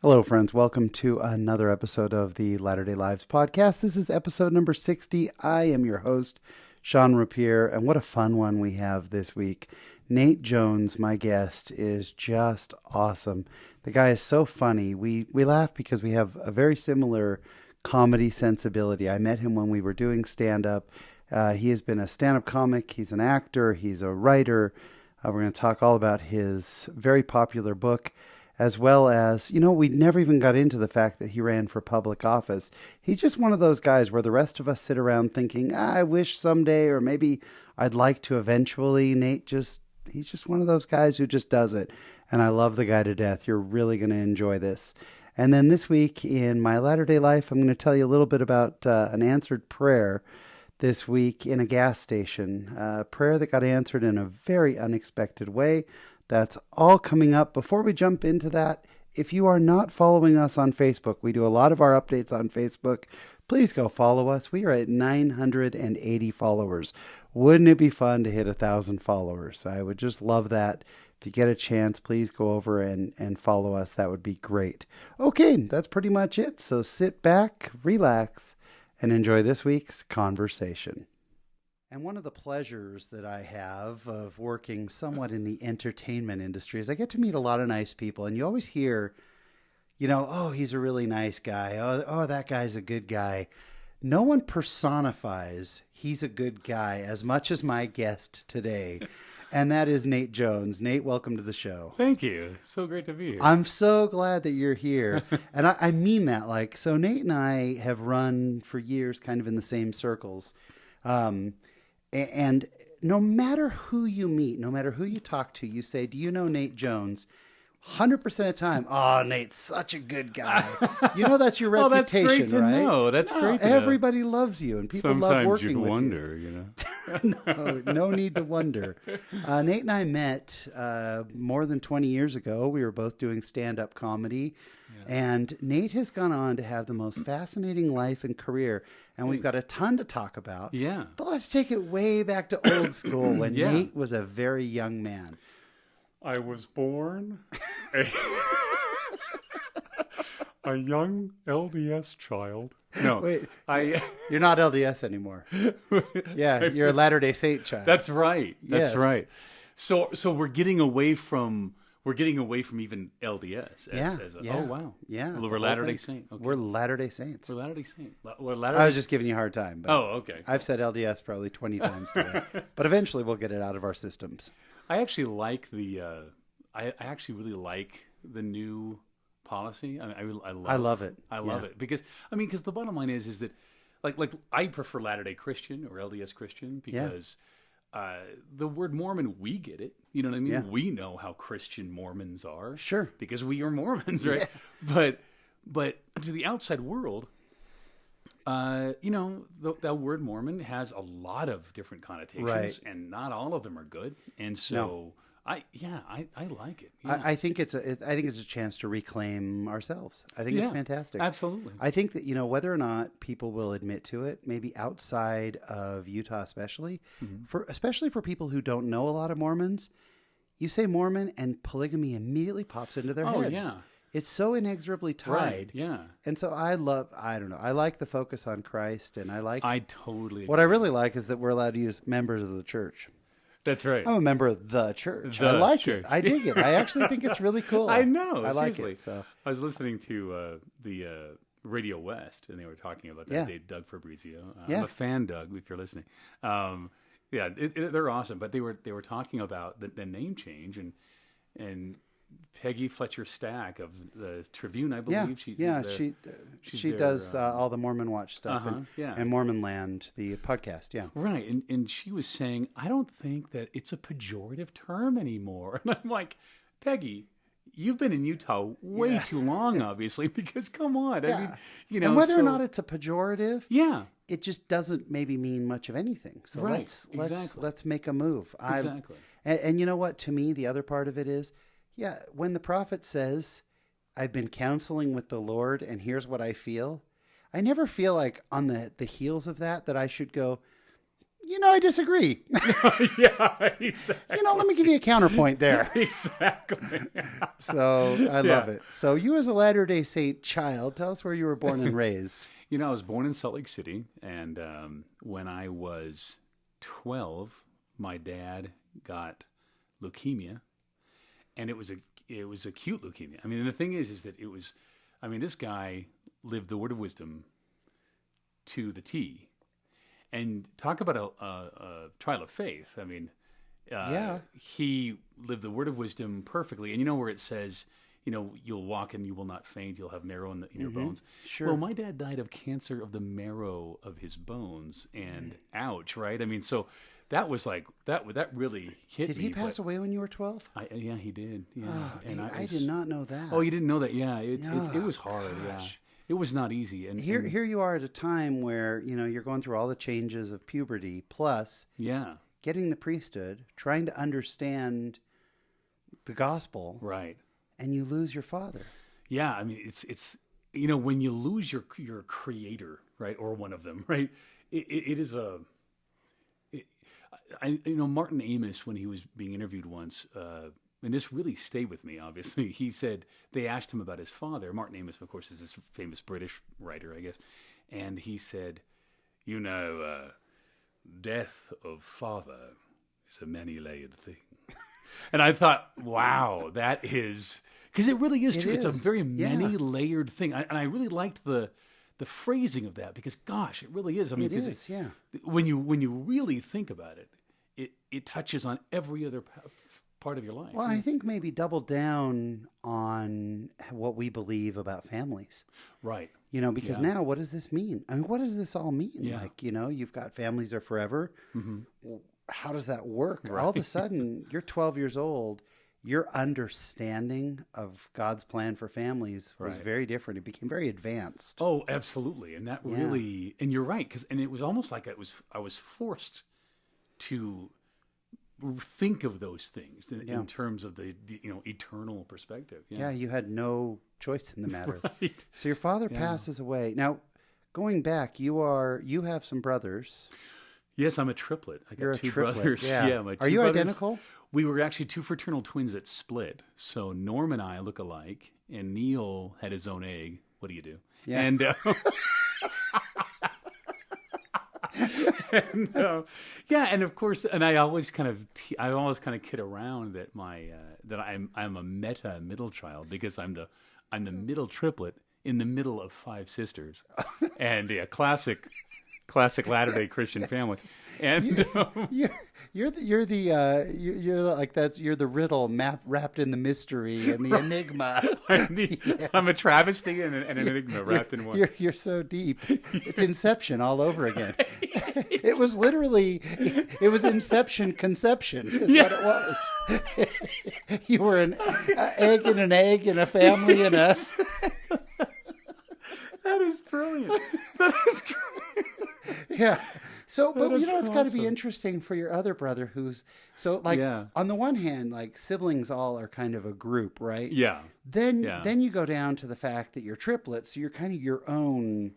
Hello, friends. Welcome to another episode of the Latter-day Lives podcast. This is episode number 60. I am your host, Sean Rapier, and what a fun one we have this week. Nate Jones, my guest, is just awesome. The guy is so funny. We laugh because we have a very similar comedy sensibility. I met him when we were doing stand-up. He has been a stand-up comic. He's an actor. He's a writer. We're going to talk all about his very popular book, as well as, we never even got into the fact that he ran for public office. He's just one of those guys where the rest of us sit around thinking, I wish someday, or maybe I'd like to eventually. He's just one of those guys who just does it. And I love the guy to death. You're really going to enjoy this. And then this week in my Latter-day Life, I'm going to tell you a little bit about an answered prayer this week in a gas station. A prayer that got answered in a very unexpected way. That's all coming up. Before we jump into that, if you are not following us on Facebook, we do a lot of our updates on Facebook. Please go follow us. We are at 980 followers. Wouldn't it be fun to hit 1,000 followers? I would just love that. If you get a chance, please go over and follow us. That would be great. Okay, that's pretty much it. So sit back, relax, and enjoy this week's conversation. And one of the pleasures that I have of working somewhat in the entertainment industry is I get to meet a lot of nice people. And you always hear, oh, he's a really nice guy. Oh, that guy's a good guy. No one personifies he's a good guy as much as my guest today. And that is Nate Jones. Nate, welcome to the show. Thank you. So great to be here. I'm so glad that you're here. And I mean that. So Nate and I have run for years kind of in the same circles. And no matter who you meet, no matter who you talk to, you say, do you know Nate Jones? 100% of the time, oh, Nate's such a good guy. That's your reputation, that's great to right? know. That's great to know. Everybody loves you, and people love working with you. Sometimes you'd wonder, No need to wonder. Nate and I met more than 20 years ago. We were both doing stand-up comedy. And Nate has gone on to have the most fascinating life and career. And we've got a ton to talk about. Yeah. But let's take it way back to old school when Nate was a very young man. I was born a young LDS child. No, Wait, you're not LDS anymore. Yeah, you're a Latter-day Saint child. That's right. That's Yes. right. So we're getting away from even LDS. Oh wow. Yeah. Well, we're Latter-day Saint. Okay. We're Latter-day Saints. We're Latter-day Saint. I was just giving you a hard time. But okay. I've said LDS probably 20 times today. But eventually we'll get it out of our systems. I actually like I actually really like the new policy. I love it. I love it because the bottom line is that like I prefer Latter-day Christian or LDS Christian because the word Mormon, we get it. You know what I mean? Yeah. We know how Christian Mormons are. Sure. Because we are Mormons, right? Yeah. But to the outside world, that word Mormon has a lot of different connotations, right, and not all of them are good. And so I like it. Yeah. I think it's a chance to reclaim ourselves. I think it's fantastic. Absolutely. I think that, whether or not people will admit to it, maybe outside of Utah especially, especially for people who don't know a lot of Mormons, you say Mormon and polygamy immediately pops into their heads. Yeah. It's so inexorably tied. Right, yeah. And so I like the focus on Christ, and I totally agree. What I really like is that we're allowed to use members of the church. That's right. I'm a member of the church. I like it. I dig it. I actually think it's really cool. I know. I like seriously. it. So I was listening to the Radio West, and they were talking about that. Doug Fabrizio. I'm a fan, Doug, if you're listening. They're awesome. But they were talking about the name change and Peggy Fletcher Stack of the Tribune, I believe. She does all the Mormon Watch stuff and Mormon Land, the podcast. Yeah, right. And she was saying, I don't think that it's a pejorative term anymore. And I'm like, Peggy, you've been in Utah way too long, obviously, because come on, I mean, and whether or not it's a pejorative, it just doesn't maybe mean much of anything. So let's make a move. Exactly. And you know what? To me, the other part of it is, when the prophet says, I've been counseling with the Lord and here's what I feel, I never feel like on the heels of that I should go, I disagree. Yeah, exactly. Let me give you a counterpoint there. Exactly. So I love it. So you as a Latter-day Saint child, tell us where you were born and raised. I was born in Salt Lake City, and when I was 12, my dad got leukemia, and it was acute leukemia. I mean, the thing is that this guy lived the word of wisdom to the T. And talk about a trial of faith. I mean, he lived the word of wisdom perfectly. And where it says, you'll walk and you will not faint. You'll have marrow in your bones. Sure. Well, my dad died of cancer of the marrow of his bones, and ouch, right? I mean, so that was like that really hit me. Did he pass away when you were 12? Yeah, he did. Yeah. Oh, and I did not know that. Oh, you didn't know that? Yeah, it was hard. Gosh. Yeah. It was not easy. And here you are at a time where, you're going through all the changes of puberty, plus getting the priesthood, trying to understand the gospel. Right. And you lose your father. Yeah. I mean, it's when you lose your creator, right, or one of them, right, it is Martin Amos, when he was being interviewed once, and this really stayed with me, obviously. He said, they asked him about his father. Martin Amos, of course, is this famous British writer, I guess. And he said, death of father is a many-layered thing. And I thought, wow, that is... Because it really is true. It's a very many-layered thing. And I really liked the phrasing of that, because, gosh, it really is. I mean, it is, yeah. When you really think about it, it touches on every other part of your life. Well, I think maybe double down on what we believe about families. Right. Because now what does this mean? I mean, what does this all mean? Yeah. Like, you've got families are forever. Mm-hmm. Well, how does that work? Right. All of a sudden, you're 12 years old. Your understanding of God's plan for families was very different. It became very advanced. Oh, absolutely. And that really, and you're right. And it was almost like I was forced to think of those things in terms of the eternal perspective. Yeah, you had no choice in the matter. Right. So your father passes away. Now, going back, you have some brothers. Yes, I'm a triplet. I got You're two a triplet. brothers. Yeah. My Are two you brothers. Identical? We were actually two fraternal twins that split. So Norm and I look alike, and Neal had his own egg. What do you do? Yeah. And and of course, and I always kind of kid around that that I'm a meta middle child, because I'm the middle triplet in the middle of five sisters, and classic Latter-day Christian family. And you're the riddle wrapped in the mystery and the enigma. I'm a travesty and an enigma wrapped in one. You're so deep. It's Inception all over again. It was Inception conception. Is what it was. You were an egg in an egg in a family in us. That is brilliant. That is great. Yeah. So, but it's awesome. got to be interesting for your other brother on the one hand, like siblings all are kind of a group, right? Yeah. Then you go down to the fact that you're triplets, so you're kind of your own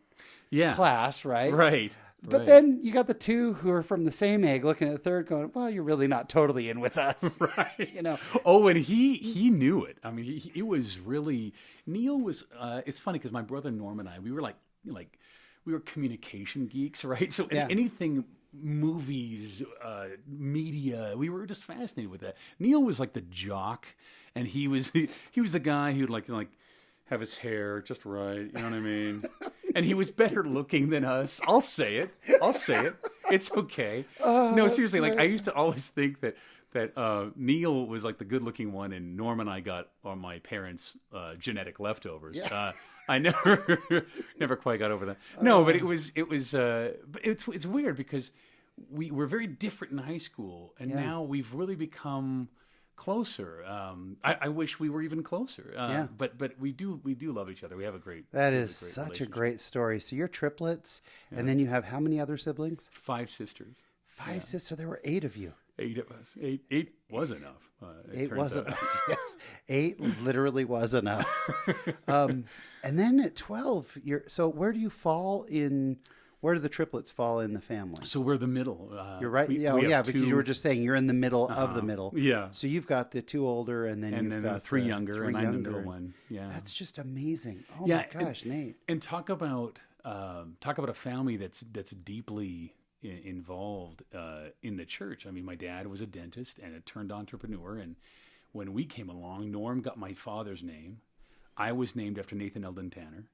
class, right? Right. But then you got the two who are from the same egg looking at the third going, well, you're really not totally in with us. Right. Oh, and he knew it. I mean, it was really, Neal was, it's funny because my brother Norm and I, we were like we were communication geeks, right? So anything, movies, media, we were just fascinated with that. Neal was like the jock, and he was the guy who'd like have his hair just right, you know what I mean? And he was better looking than us. I'll say it. It's okay. No, seriously, like I used to always think that Neal was like the good looking one, and Norm and I got on my parents' genetic leftovers. Yeah. I never quite got over that. No, but it was but it's weird because we were very different in high school, and now we've really become closer. I wish we were even closer. But we do love each other. We have a great. That is such a great story. So you're triplets, and then you have how many other siblings? 5 sisters. 5 sisters. So there were 8 of you. 8 of us. 8 was enough. 8 was enough. Yes, 8 literally was enough. And then at 12, so where do you fall in? Where do the triplets fall in the family? So we're the middle. You're right. Because you were just saying you're in the middle of the middle. Yeah. So you've got the 2 older, and then you've got three younger, and I'm the middle one. Yeah. That's just amazing. Oh my gosh, Nate. And talk about a family that's deeply involved in the church. I mean, my dad was a dentist and a turned entrepreneur, and when we came along, Norm got my father's name. I was named after Nathan Eldon Tanner.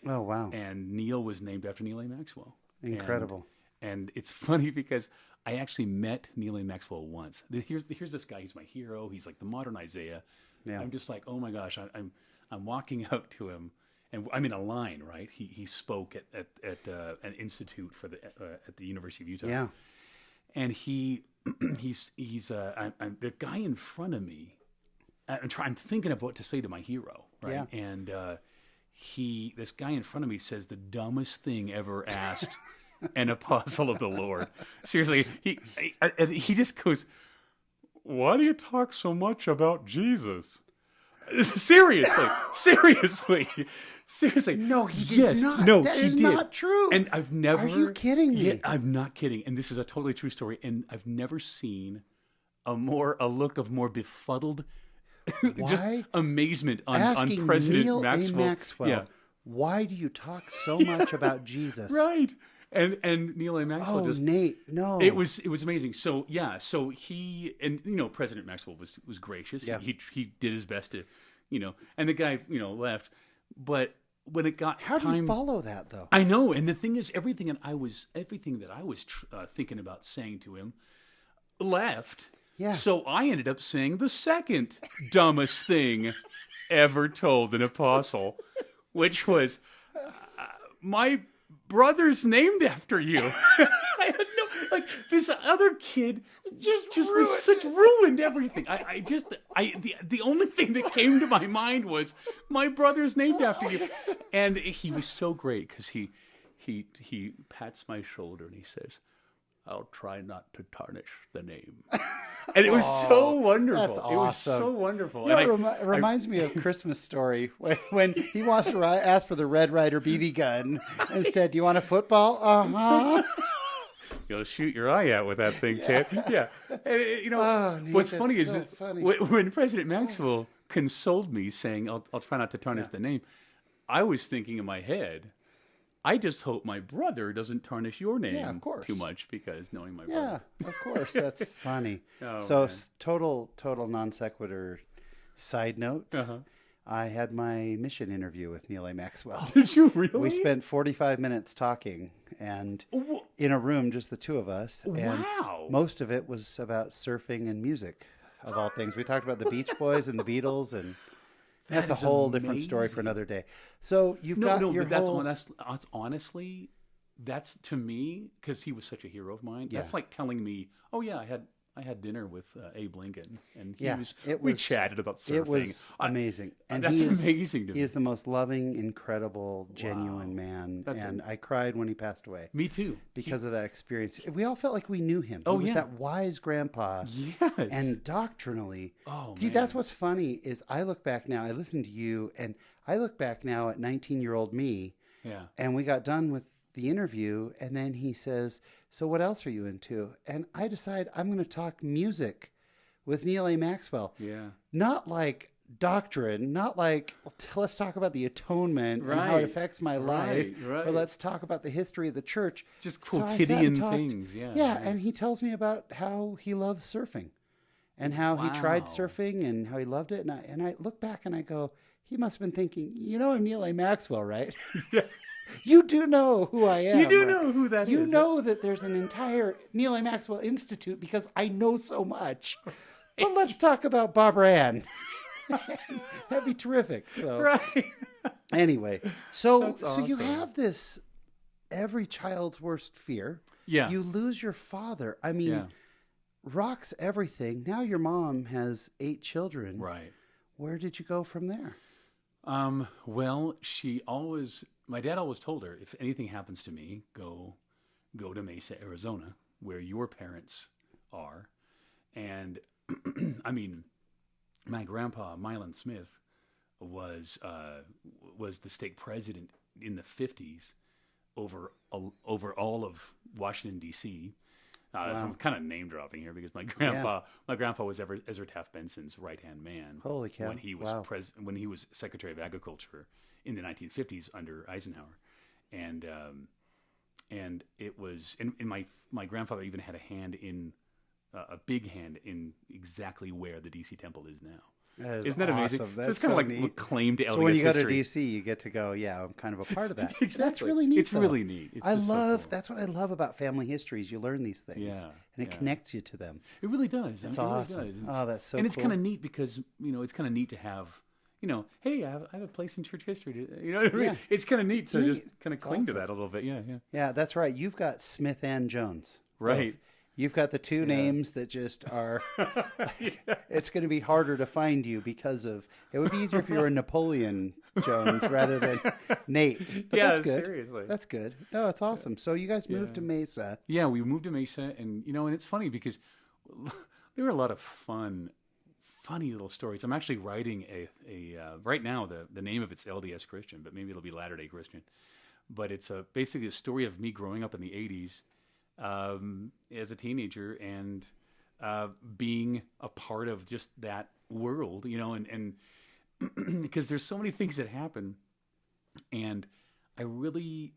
Oh, wow. And Neal was named after Neal A Maxwell. Incredible. And it's funny because I actually met Neal A Maxwell once. Here's this guy. He's my hero. He's like the modern Isaiah. Yeah. I'm just like, oh my gosh, I'm walking up to him, and I'm in a line, right? He spoke at an institute for at the University of Utah. Yeah. And he's the guy in front of me. I'm thinking of what to say to my hero, right? Yeah. And this guy in front of me says the dumbest thing ever asked an apostle of the Lord. Seriously, he just goes, "Why do you talk so much about Jesus?" Seriously. No, he did not. No, that he is did. Not true. And I've never. Are you kidding me? Yeah, I'm not kidding. And this is a totally true story. And I've never seen a look of more befuddled, just amazement on President Neal Maxwell. A. Maxwell. Yeah. Why do you talk so much about Jesus? Right. And Neal A. Maxwell Nate, no. It was amazing. So he President Maxwell was gracious. Yeah. He did his best to, and the guy, left. But when it got how do you follow that though? I know. And the thing is, everything that I was thinking about saying to him left. Yeah. So I ended up saying the second dumbest thing ever told an apostle, which was, my brother's named after you. I had this other kid just ruined everything. The only thing that came to my mind was my brother's named after you. And he was so great because he pats my shoulder and he says, "I'll try not to tarnish the name." And it was so wonderful. That's awesome. It was so wonderful. It reminds me of Christmas Story when he wants to ask for the Red Ryder BB gun. Instead, do you want a football? Uh-huh. You'll shoot your eye out with that thing, kid. Yeah. And, what's funny is when President Maxwell consoled me saying, I'll try not to tarnish the name, I was thinking in my head, I just hope my brother doesn't tarnish your name too much, because knowing my brother. Yeah, of course. That's funny. Total non sequitur side note. Uh-huh. I had my mission interview with Neal A. Maxwell. Did you really? We spent 45 minutes talking, and in a room, just the two of us. And wow. Most of it was about surfing and music, of all things. We talked about the Beach Boys and the Beatles, and that's a whole different story for another day. So that's honestly, that's to me, because he was such a hero of mine. Yeah. That's like telling me, oh yeah, I had dinner with Abe Lincoln, and we chatted about surfing. It was amazing. And that's amazing to me. He is the most loving, incredible, genuine man. I cried when he passed away. Me too. Because of that experience. We all felt like we knew him. He was that wise grandpa. Yes. And doctrinally. Oh, see, that's what's funny is I look back now, I listen to you, and I look back now at 19-year-old me. Yeah. And we got done with the interview, and then he says, "So what else are you into?" And I decide I'm going to talk music with Neal A. Maxwell. Yeah. Not like doctrine, not like, let's talk about the atonement and how it affects my life, or let's talk about the history of the church. Just quotidian things, Yeah, right. And he tells me about how he loves surfing and how he tried surfing and how he loved it. And I look back and I go, he must have been thinking, I'm Neal A. Maxwell, right? Yeah. You do know who I am. You do know who that is. You know that there's an entire Neal A. Maxwell Institute because I know so much. But let's talk about Barbara Ann. That'd be terrific. So, right. Anyway, so awesome. You have this every child's worst fear. Yeah. You lose your father. I mean, rocks everything. Now your mom has 8 children. Right. Where did you go from there? Well, my dad always told her, if anything happens to me, go to Mesa, Arizona, where your parents are. And I mean, my grandpa, Milan Smith, was the state president in the 50s over all of Washington D.C. So I'm kind of name dropping here because my grandpa was Ezra Taft Benson's right hand man. Holy cow! When he was when he was Secretary of Agriculture in the 1950s under Eisenhower, and it was and my grandfather even had a big hand in exactly where the D.C. temple is now. Isn't that amazing? Awesome. So it's kind of like neat. Claim to LDS So when you go to history. DC, you get to go, I'm kind of a part of that. Exactly. That's really neat. It's really neat. It's so cool. That's what I love about family histories. You learn these things, and it connects you to them. It really does. It's awesome. Really does. Oh, that's so. And it's kind of neat because it's kind of neat to have. Hey, I have a place in church history. You know what I mean? Yeah. It's kind of neat to just kind of cling to that a little bit. Yeah. Yeah, that's right. You've got Smith and Jones. Right. Both. You've got the two names that just are. It's going to be harder to find you because of. It would be easier if you were Napoleon Jones rather than Nate. But that's good. Seriously. That's good. No, it's awesome. So you guys moved to Mesa. Yeah, we moved to Mesa, and and it's funny because there were a lot of funny little stories. I'm actually writing a right now. The name of it's LDS Christian, but maybe it'll be Latter Day Christian. But it's basically a story of me growing up in the '80s. As a teenager and being a part of just that world, and because there's so many things that happen, and I really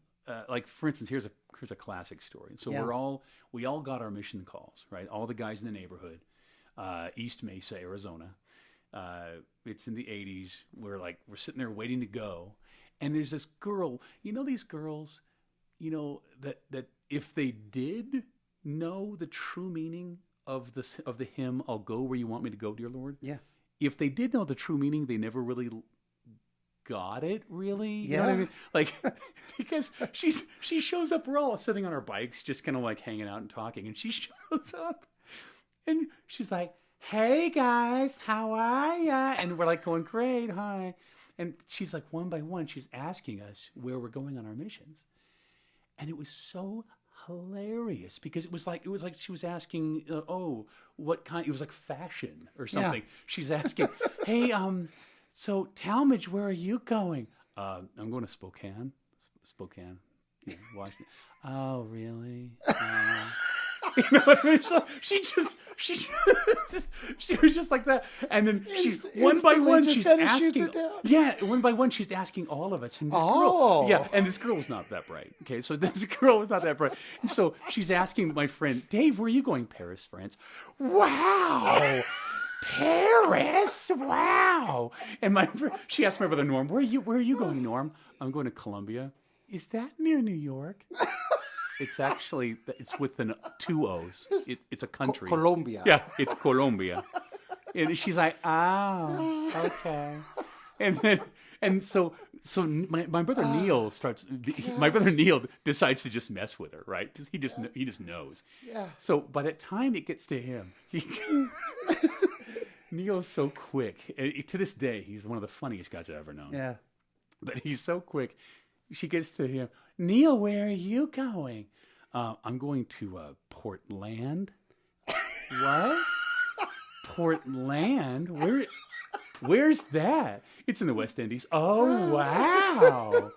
like, for instance, here's a classic story. So we all got our mission calls, right? All the guys in the neighborhood, East Mesa, Arizona. It's in the '80s. We're sitting there waiting to go, and there's this girl. These girls, that if they did know the true meaning of the hymn, "I'll go where you want me to go, dear Lord." Yeah. If they did know the true meaning, they never really got it. Really, yeah. You know what I mean? Like, because she shows up. We're all sitting on our bikes, just kind of like hanging out and talking, and she shows up, and she's like, "Hey guys, how are ya?" And we're like going, "Great, hi." And she's like, one by one, she's asking us where we're going on our missions. And it was so hilarious because it was like she was asking, what kind? It was like fashion or something. Yeah. She's asking, "Hey, so Talmadge, where are you going?" I'm going to Spokane, Washington. "Oh, really?" You know what I mean? So she was just like that, and then one by one she's asking. Yeah, one by one she's asking all of us. And this girl was not that bright. Okay, so this girl was not that bright, and so she's asking my friend Dave, "Where are you going?" "Paris, France." "Wow." "Paris, wow." And she asked my brother Norm, where are you going, Norm?" "I'm going to Columbia." "Is that near New York?" It's with two O's. It's a country. Colombia. Yeah, it's Colombia. And she's like, "Oh, okay." And so my brother Neal my brother Neal decides to just mess with her, right? Because he just knows. Yeah. So by the time it gets to him, Neal's so quick. And to this day, he's one of the funniest guys I've ever known. Yeah. But he's so quick. She gets to him. "Neal, where are you going?" "I'm going to Portland." "What? Portland? Where's that?" "It's in the West Indies." "Oh, wow.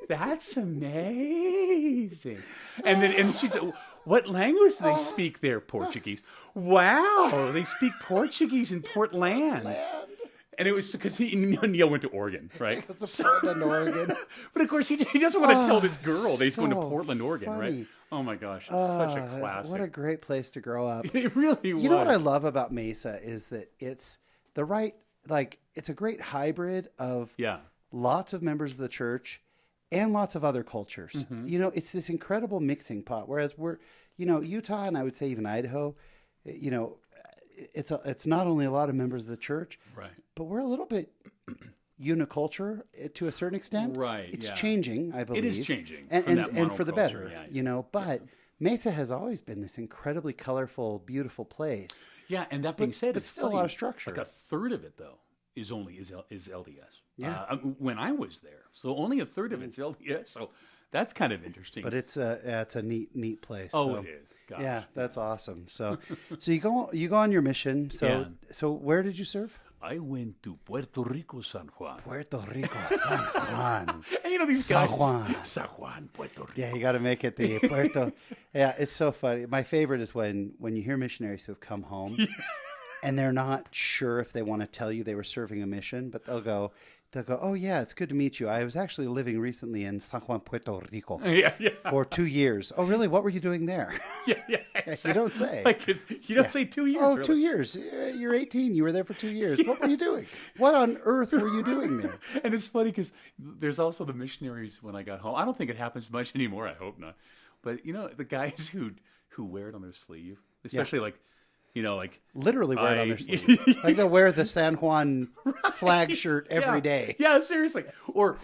That's amazing." And she said, "What language do they speak there?" "Portuguese." "Wow, they speak Portuguese in Portland." And it was because Neal went to Oregon, right? It's Portland, Oregon. But of course, he doesn't want to tell this girl that he's going to Portland, Oregon, right? Oh my gosh, it's such a classic. What a great place to grow up. It really was. You know what I love about Mesa is that it's it's a great hybrid of lots of members of the church and lots of other cultures. Mm-hmm. It's this incredible mixing pot. Whereas we're, Utah and I would say even Idaho, it's not only a lot of members of the church, right? But we're a little bit uniculture to a certain extent, right? It's changing, I believe. It is changing, and for the better, But Mesa has always been this incredibly colorful, beautiful place. Yeah, and that being said, it's still a lot of structure. Like a third of it, though, is LDS. Yeah, when I was there, so only a third of it's LDS. So that's kind of interesting. But it's a neat place. Oh, so. It is. Gosh. Yeah, that's awesome. So you go on your mission. So where did you serve? I went to Puerto Rico, San Juan. Puerto Rico, San Juan. And you know these San guys. Juan. San Juan, Puerto Rico. Yeah, you got to make it the Puerto. Yeah, it's so funny. My favorite is when you hear missionaries who have come home and they're not sure if they want to tell you they were serving a mission, but they'll go, oh, yeah, it's good to meet you. I was actually living recently in San Juan, Puerto Rico for 2 years. Oh, really? What were you doing there? Yeah, exactly. You don't say. Like you don't say 2 years. Oh, really. 2 years. You're 18. You were there for 2 years. What were you doing? What on earth were you doing there? And it's funny because there's also the missionaries when I got home. I don't think it happens much anymore. I hope not. But, you know, the guys who wear it on their sleeve, especially like, you know, like literally wear it on their sleeve. Like they'll wear the San Juan flag shirt every day. Yeah, seriously. Or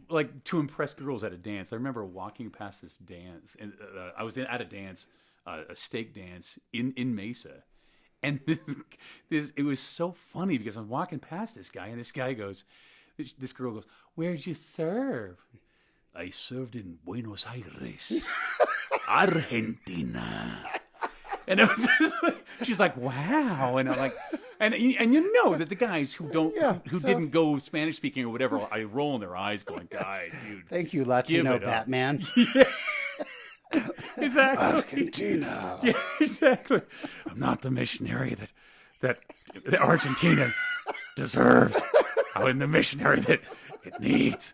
like to impress girls at a dance. I remember walking past this dance, and I was at a dance, a steak dance in Mesa, and this it was so funny because I'm walking past this guy, and this guy goes, this girl goes, "Where'd you serve?" "I served in Buenos Aires, Argentina." And it was just like, she's like, "Wow!" And I'm like, and you know that the guys who didn't go Spanish speaking or whatever, I roll in their eyes, going, "God, dude, thank you, Latino Batman." Yeah. Exactly. Argentina. Yeah, exactly. I'm not the missionary that Argentina deserves. I'm the missionary that it needs.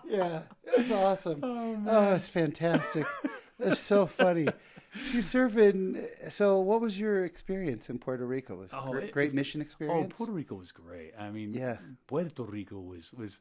Yeah, that's awesome. Oh, it's fantastic. That's so funny. So what was your experience in Puerto Rico? Was it great mission experience? Oh, Puerto Rico was great. I mean, yeah. Puerto Rico was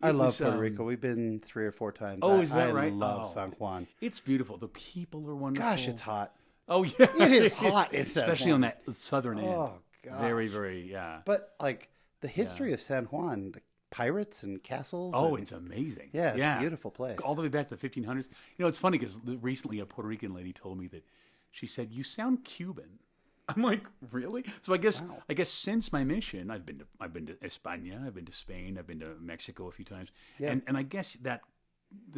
I love Puerto Rico. We've been 3 or 4 times. Oh, is that right? I love San Juan. It's beautiful. The people are wonderful. Gosh, it's hot. Oh, yeah. It is hot in San Juan. Especially on that southern end. Oh, gosh. Very, very, yeah. But, like, the history of San Juan, the pirates and castles. Oh, it's amazing. Yeah, it's a beautiful place. All the way back to the 1500s. You know, it's funny because recently a Puerto Rican lady told me that she said, "You sound Cuban." I'm like, really? So I guess since my mission, I've been to España, I've been to Spain, I've been to Mexico a few times, and I guess that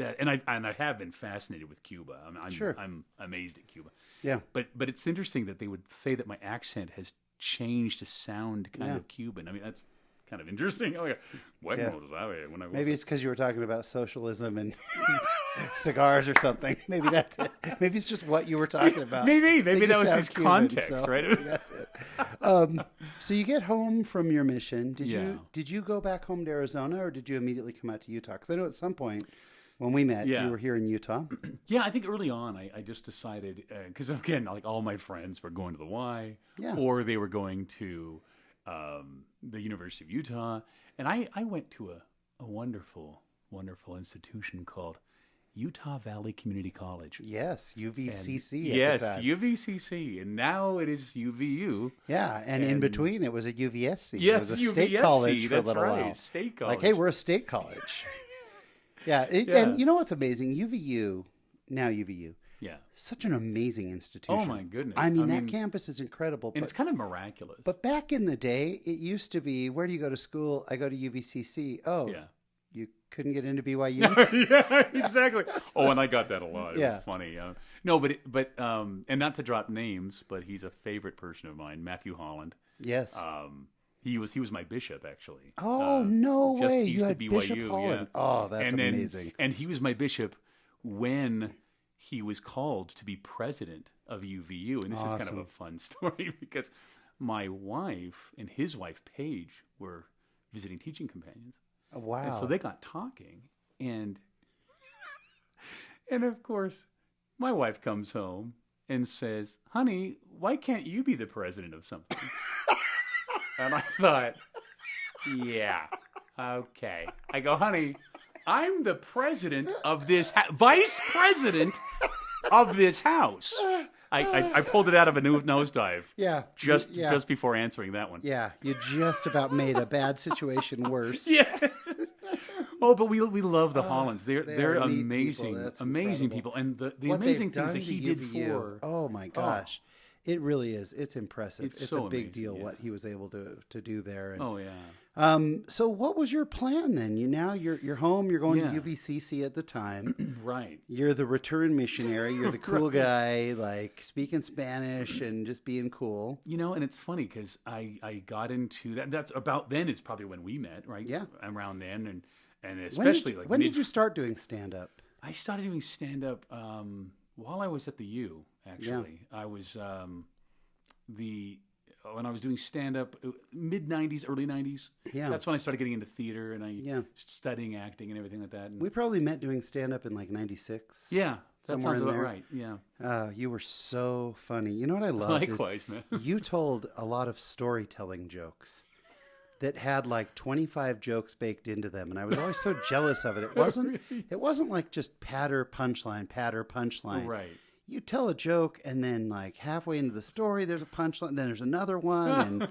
I have been fascinated with Cuba. I'm amazed at Cuba. Yeah, but it's interesting that they would say that my accent has changed to sound kind of Cuban. I mean, that's kind of interesting. Oh, yeah. Maybe it's because you were talking about socialism and cigars or something. Maybe that's it. Maybe it's just what you were talking about. Maybe that was his Cuban, context, so right? Maybe that's it. So you get home from your mission. Did you go back home to Arizona, or did you immediately come out to Utah? Because I know at some point when we met, you were here in Utah. Yeah, I think early on I just decided, because again, like all my friends were going to the Y, or they were going to the University of Utah, and I went to a wonderful, wonderful institution called Utah Valley Community College. Yes, UVCC. Yes, UVCC, and now it is UVU. Yeah, and in between it was a UVSC. Yes, it was a UVSC, state college for a little while. State college. Like, hey, we're a state college. And you know what's amazing? UVU, now UVU. Yeah. Such an amazing institution. Oh, my goodness. I mean, that campus is incredible. And it's kind of miraculous. But back in the day, it used to be, where do you go to school? I go to UVCC. Oh, you couldn't get into BYU? Yeah, exactly. And I got that a lot. It was funny. No, but and not to drop names, but he's a favorite person of mine, Matthew Holland. Yes. He was my bishop, actually. Oh, no way. East you of had BYU, Bishop Holland. Yeah. Oh, that's amazing. And he was my bishop when he was called to be president of UVU. And this is kind of a fun story because my wife and his wife, Paige, were visiting teaching companions. Oh, wow. And so they got talking. And of course, my wife comes home and says, "Honey, why can't you be the president of something?" And I thought, yeah, okay. I go, "Honey, I'm the president of this, vice president of this house." I pulled it out of a new nosedive. Yeah. Just before answering that one. Yeah. You just about made a bad situation worse. Yeah. Oh, but we love the Hollands. They're amazing, people. amazing people. And the amazing things that he did for. Oh my gosh. It really is. It's impressive. It's so a big amazing, deal what he was able to do there. And, oh yeah. So what was your plan then? You're home. You're going Yeah. to UVCC at the time. Right. You're the return missionary. You're the cool guy, like speaking Spanish and just being cool. And it's funny because I got into that. That's about then is probably when we met, right? Yeah. Around then, and especially when did you start doing stand up? I started doing stand up while I was at the U. Actually, I was when I was doing stand up, mid '90s, early '90s. Yeah, that's when I started getting into theater and studying acting and everything like that. And we probably met doing stand up in like '96. Yeah, that sounds about there. right. Yeah. You were so funny. You know what I loved? Likewise, man. You told a lot of storytelling jokes that had like 25 jokes baked into them, and I was always so jealous of it. It wasn't. Really? It wasn't like just patter punchline. Right. You tell a joke, and then like halfway into the story, there's a punchline. Then there's another one, and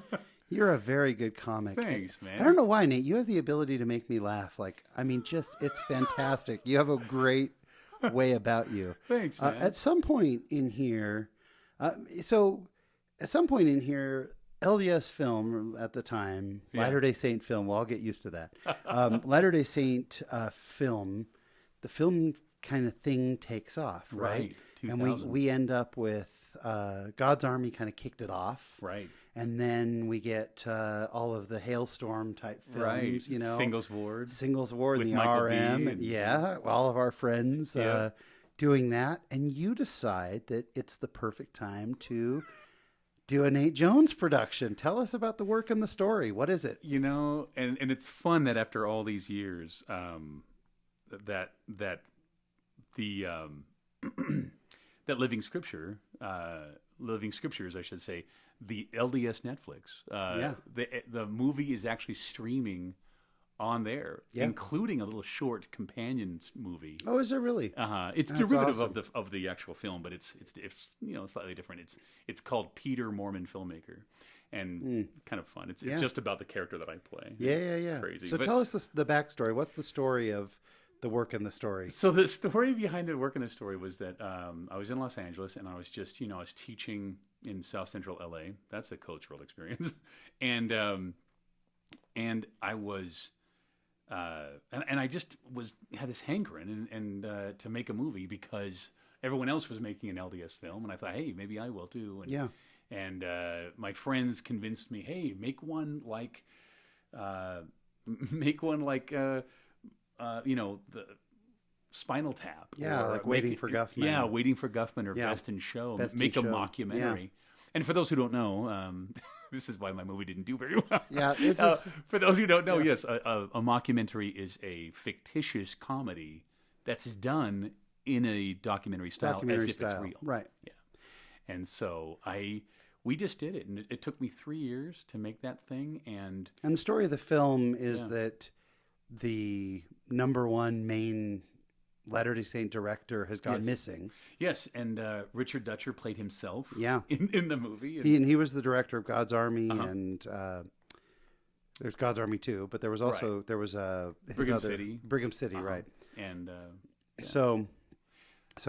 you're a very good comic. Thanks, man. I don't know why, Nate. You have the ability to make me laugh. Like, I mean, it's fantastic. You have a great way about you. Thanks, man. At some point in here, LDS Film at the time, Latter-day Saint Film, well, I'll get used to that. Latter-day Saint Film, the film kind of thing takes off, right? And we end up with God's Army kind of kicked it off. Right. And then we get all of the Hailstorm type films, right. Singles Ward and the RM. And all of our friends doing that. And you decide that it's the perfect time to do a Nate Jones production. Tell us about the work and the story. What is it? And it's fun that after all these years, that Living Scriptures, I should say, the LDS Netflix. The movie is actually streaming on there, including a little short companion movie. Oh, is it really? It's That's derivative awesome. of the actual film, but it's slightly different. It's called Peter, Mormon Filmmaker, and kind of fun. It's just about the character that I play. Yeah. Crazy. So tell us the backstory. What's the story of the work and the story? So the story behind the work and the story was that I was in Los Angeles, and I was just I was teaching in South Central LA. That's a cultural experience, and I was. And I just had this hankering and to make a movie because everyone else was making an LDS film, and I thought, hey, maybe I will too. And my friends convinced me, hey, make one like the Spinal Tap. Yeah, like Waiting for Guffman. Yeah, Waiting for Guffman or Best in Show. Make a mockumentary. Yeah. And for those who don't know, this is why my movie didn't do very well. Yeah, for those who don't know, yes, a mockumentary is a fictitious comedy that's done in a documentary style as if it's real. Right. Yeah. And so we just did it, and it took me 3 years to make that thing. And the story of the film is that the number one main Latter-day Saint director has gone missing. Yes, and Richard Dutcher played himself in the movie. He was the director of God's Army, and there's God's Army 2, but there was also Brigham City, right. And so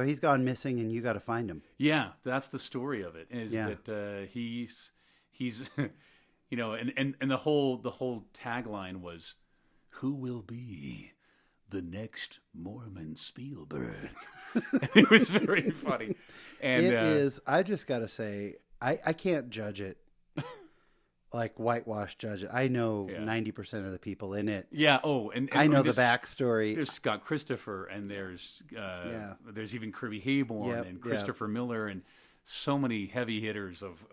he's gone missing, and you got to find him. Yeah, that's the story of it, is that he's and the whole tagline was, "Who will be the next Mormon Spielberg?" It was very funny. And it is. I just got to say, I can't judge it like whitewash judge it. I know 90% of the people in it. Yeah. Oh, and I know the backstory. There's Scott Christopher, and there's even Kirby Hayborn and Christopher Miller, and so many heavy hitters of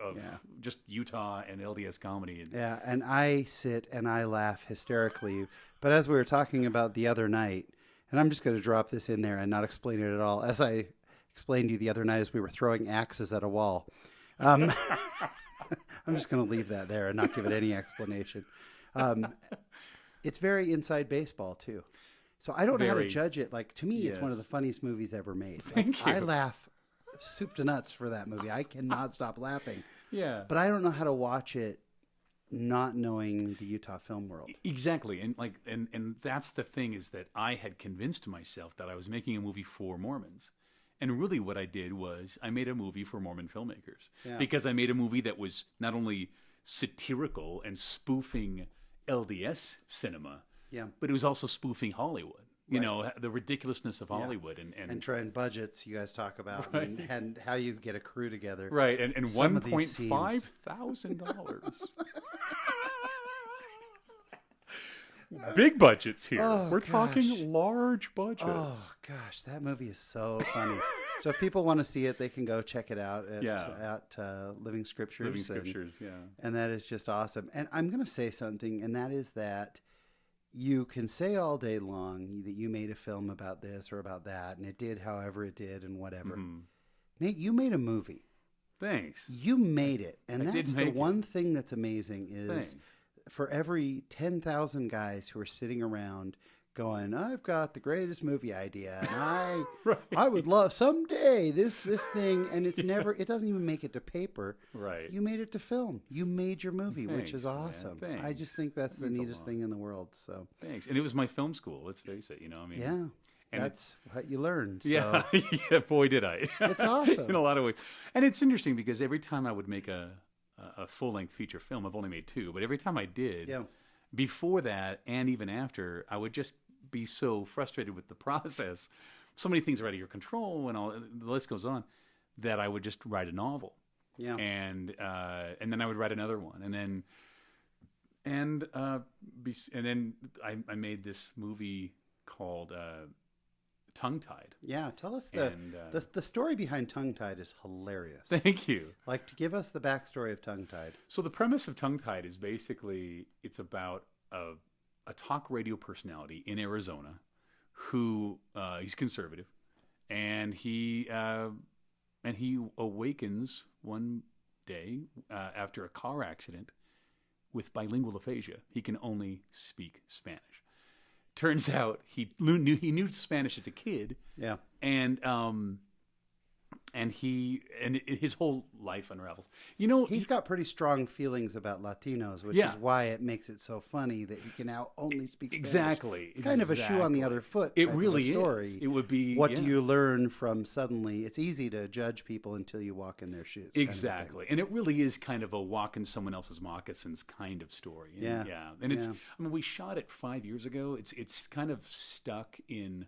just Utah and LDS comedy. And I sit and I laugh hysterically. But as we were talking about the other night, and I'm just going to drop this in there and not explain it at all, as I explained to you the other night as we were throwing axes at a wall. I'm just going to leave that there and not give it any explanation. It's very inside baseball, too. So I don't know how to judge it. Like, to me, it's one of the funniest movies ever made. Thank you. I laugh soup to nuts for that movie. I cannot stop laughing. Yeah. But I don't know how to watch it not knowing the Utah film world. Exactly. And that's the thing, is that I had convinced myself that I was making a movie for Mormons. And really what I did was I made a movie for Mormon filmmakers because I made a movie that was not only satirical and spoofing LDS cinema, but it was also spoofing Hollywood. You know, the ridiculousness of Hollywood and trying budgets you guys talk about and how you get a crew together. Right. And $1,500. Big budgets here. We're talking large budgets. Oh gosh, that movie is so funny. So if people want to see it, they can go check it out at Living Scriptures. Living Scriptures, and that is just awesome. And I'm going to say something, and that is that you can say all day long that you made a film about this or about that, and it did however it did and whatever. Mm-hmm. Nate, you made a movie. Thanks. You made it. And that's the one thing that's amazing is for every 10,000 guys who are sitting around going, I've got the greatest movie idea, and I would love someday this thing, and it's never, it doesn't even make it to paper. Right. You made it to film. You made your movie, which is awesome. I just think that's the neatest thing in the world. So thanks. And it was my film school. Let's face it. You know, I mean, and that's what you learned. So. Yeah, boy, did I. It's awesome in a lot of ways. And it's interesting because every time I would make a full-length feature film, I've only made 2, but every time I did, before that and even after, I would just be so frustrated with the process. So many things are out of your control, and all the list goes on. That I would just write a novel, and then I would write another one, and then I made this movie called Tongue Tied. Yeah, tell us the story behind Tongue Tied is hilarious. Thank you. Like, to give us the backstory of Tongue Tied. So the premise of Tongue Tied is basically it's about a talk radio personality in Arizona who he's conservative, and he awakens one day after a car accident with bilingual aphasia. He can only speak Spanish. Turns out he knew Spanish as a kid. Yeah. And his whole life unravels. You know, he's got pretty strong feelings about Latinos, which is why it makes it so funny that he can now only speak Spanish. Exactly. It's kind of a shoe on the other foot. It really story. is. It would be. What do you learn from suddenly? It's easy to judge people until you walk in their shoes. Exactly, and it really is kind of a walk in someone else's moccasins kind of story. And, and it's. I mean, we shot it 5 years ago. It's kind of stuck in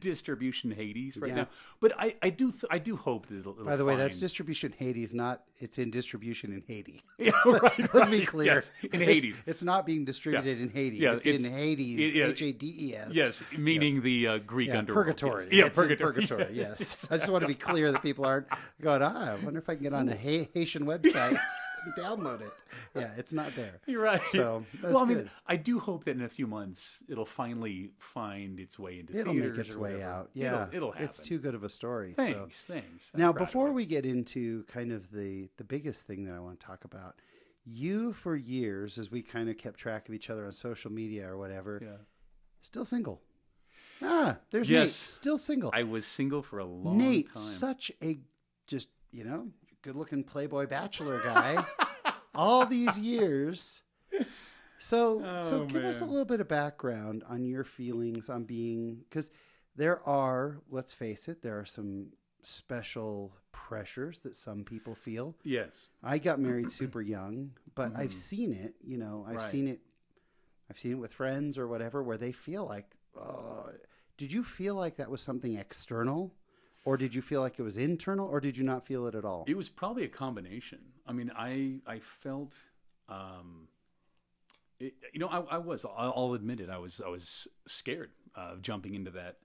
distribution Hades now, but I do hope that it'll by the way, that's distribution Hades, not it's in distribution in Haiti. Let's be clear. Yes, in Hades, it's not being distributed in Haiti. It's in Hades, Hades. Yes, meaning the Greek underworld. Purgatory. Yes. Purgatory. Yes. I just want to be clear that people aren't going, I wonder if I can get on a Haitian website and download it. Yeah, it's not there. You're right. So that's I mean, I do hope that in a few months it'll finally find its way into theaters. It'll make its way out. Yeah, it'll happen. It's too good of a story. Thanks. Now, before we get into kind of the biggest thing that I want to talk about, you for years, as we kind of kept track of each other on social media or whatever, still single. There's Nate, still single. I was single for a long Nate, time. such a just good-looking Playboy bachelor guy. All these years. So give us a little bit of background on your feelings on being, because there are, let's face it, there are some special pressures that some people feel. Yes. I got married super young, but I've seen it, I've seen it with friends or whatever, where they feel like, did you feel like that was something external? Or did you feel like it was internal, or did you not feel it at all? It was probably a combination. I mean, I felt, I'll admit it. I was scared of jumping into that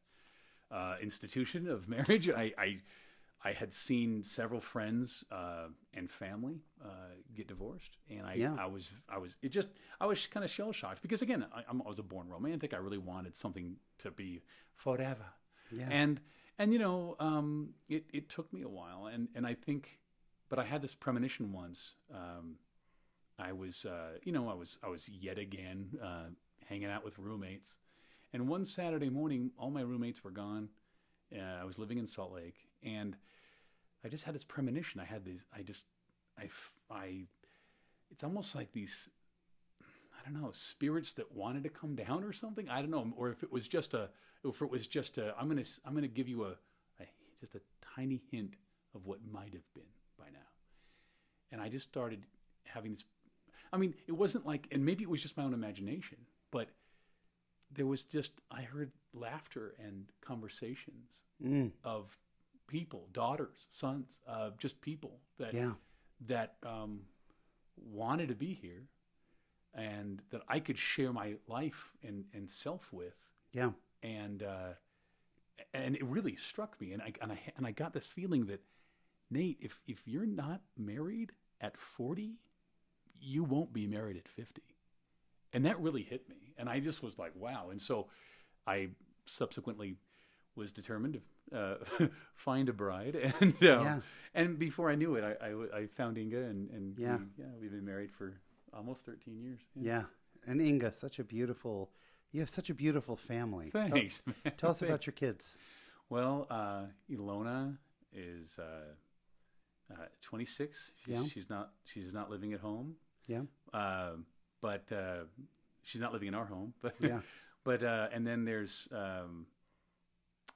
institution of marriage. I had seen several friends and family get divorced, and I was kind of shell shocked because again, I was a born romantic. I really wanted something to be forever, and it took me a while, and I think, but I had this premonition once. I was yet again hanging out with roommates, and one Saturday morning, all my roommates were gone. I was living in Salt Lake, and I just had this premonition. It's almost like these, I don't know, spirits that wanted to come down or something. I don't know, or if it was just a, I'm gonna give you just a tiny hint of what might have been by now. And I just started having this, I mean, it wasn't like, and maybe it was just my own imagination, but there was just, I heard laughter and conversations of people, daughters, sons, just people that wanted to be here and that I could share my life and self with. Yeah. And it really struck me. And I got this feeling that, Nate, if you're not married at 40, you won't be married at 50. And that really hit me. And I just was like, wow. And so I subsequently was determined to find a bride. And before I knew it, I found Inga. And we've been married for almost 13 years. Yeah. And Inga, you have such a beautiful family. Thanks. Tell us about your kids. Well, Ilona is 26. She's not living at home. Yeah. But she's not living in our home. But yeah. But and then there's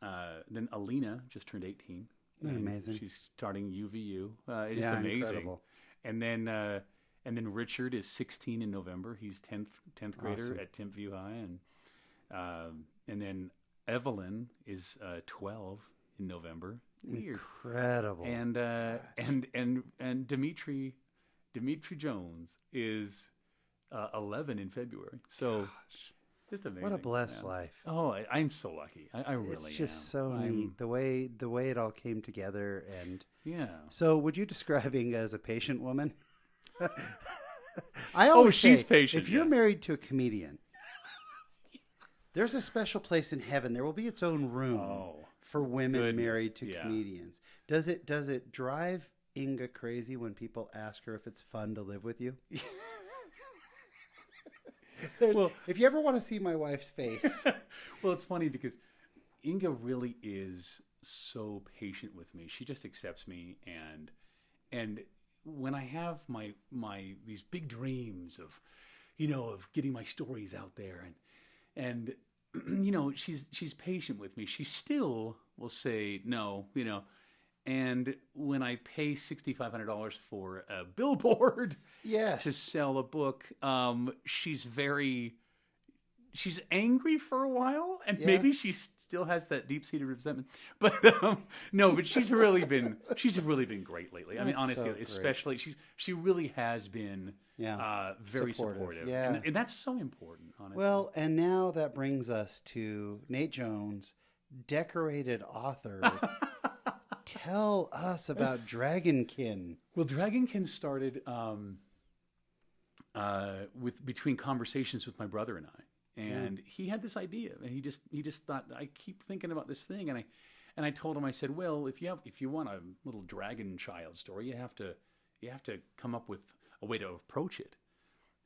then Alina just turned 18. Amazing. She's starting UVU. It's just amazing. Incredible. And then Richard is 16 in November. He's 10th grader at Timpview High, and then Evelyn is 12 in November. Weird. Incredible. And Dimitri Jones is 11 in February. So just amazing. What a blessed life. Oh, I'm so lucky. I really am. It's just so neat the way it all came together. And yeah. So would you describe Inga as a patient woman? She's patient. If you're married to a comedian, there's a special place in heaven. There will be its own room for women married to comedians. Does it drive Inga crazy when people ask her if it's fun to live with you? Well, if you ever want to see my wife's face. Well, it's funny because Inga really is so patient with me. She just accepts me, and when I have my these big dreams of getting my stories out there, and she's patient with me. She still will say no, and when I pay $6,500 for a billboard to sell a book, she's angry for a while, and maybe she still has that deep-seated resentment. But no, but she's really been great lately. I mean, honestly, especially she really has been very supportive. Yeah. And that's so important, honestly. Well, and now that brings us to Nate Jones, decorated author. Tell us about Dragonkin. Well, Dragonkin started between conversations with my brother and I. And he had this idea, and he just thought, I keep thinking about this thing, and I told him, I said, well, if you want a little dragon child story, you have to come up with a way to approach it.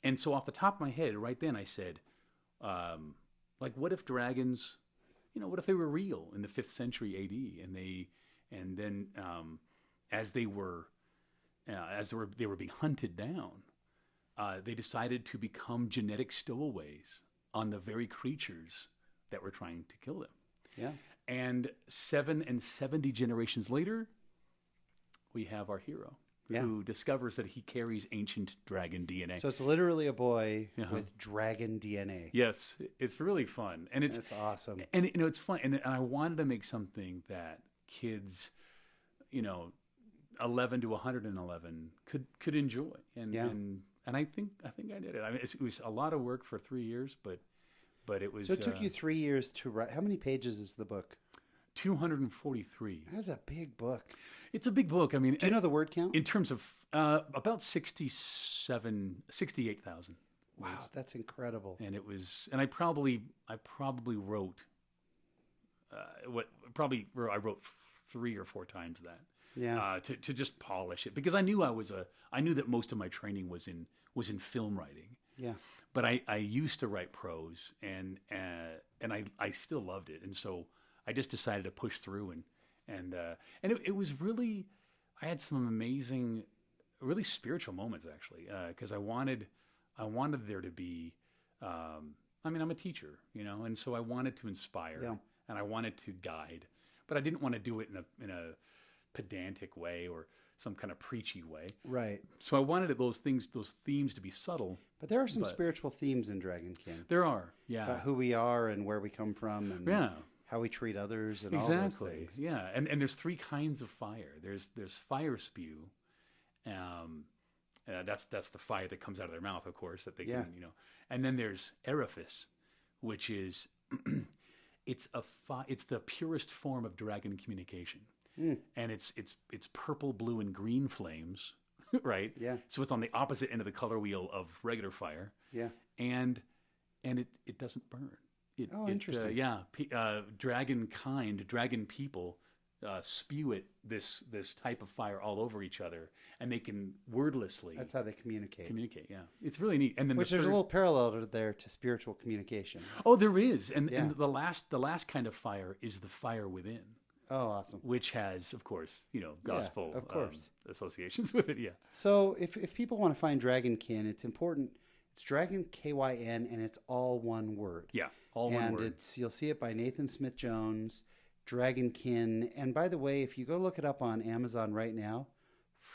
And so off the top of my head, right then, I said, what if dragons, what if they were real in the 5th century AD, and then as they were being hunted down, they decided to become genetic stowaways on the very creatures that were trying to kill them. Yeah. And 70 generations later, we have our hero who discovers that he carries ancient dragon DNA. So it's literally a boy with dragon DNA. Yes, it's really fun, and it's awesome. And it's fun, and I wanted to make something that kids, 11 to 111 could enjoy, and I think I did it. I mean, it was a lot of work for 3 years, but it was. So it took you 3 years to write. How many pages is the book? 243. That's a big book. It's a big book. I mean, do you know the word count? In terms of about 68,000. Wow, that's incredible. And it was, and I probably wrote, I wrote 3 or 4 times that. Yeah. To just polish it, because I knew that most of my training was in film writing. Yeah. But I used to write prose, and I still loved it, and so I just decided to push through, and it was really, I had some amazing, really spiritual moments actually, because I wanted there to be, I mean, I'm a teacher, and so I wanted to inspire, and I wanted to guide. but I didn't want to do it in a pedantic way or some kind of preachy way. Right. So I wanted those themes to be subtle. But there are some spiritual themes in Dragonkin. There are, yeah. About who we are and where we come from and how we treat others and all those things. Yeah. And there's three kinds of fire. There's fire spew. That's the fire that comes out of their mouth, of course, that they can, And then there's eriphis, which is it's the purest form of dragon communication. And it's purple, blue, and green flames, right? Yeah. So it's on the opposite end of the color wheel of regular fire. Yeah. And it doesn't burn. Interesting. Dragon people spew this type of fire all over each other, and they can wordlessly. That's how they communicate. Yeah, it's really neat. And then there's a little parallel there to spiritual communication. Oh, there is, and the last kind of fire is the fire within. Oh, awesome! Which has, of course, gospel associations with it. Yeah. So if people want to find Dragonkin, it's important. It's Dragonkyn, and it's all one word. Yeah, all one word. And you'll see it by Nathan Smith Jones, Dragonkin. And by the way, if you go look it up on Amazon right now,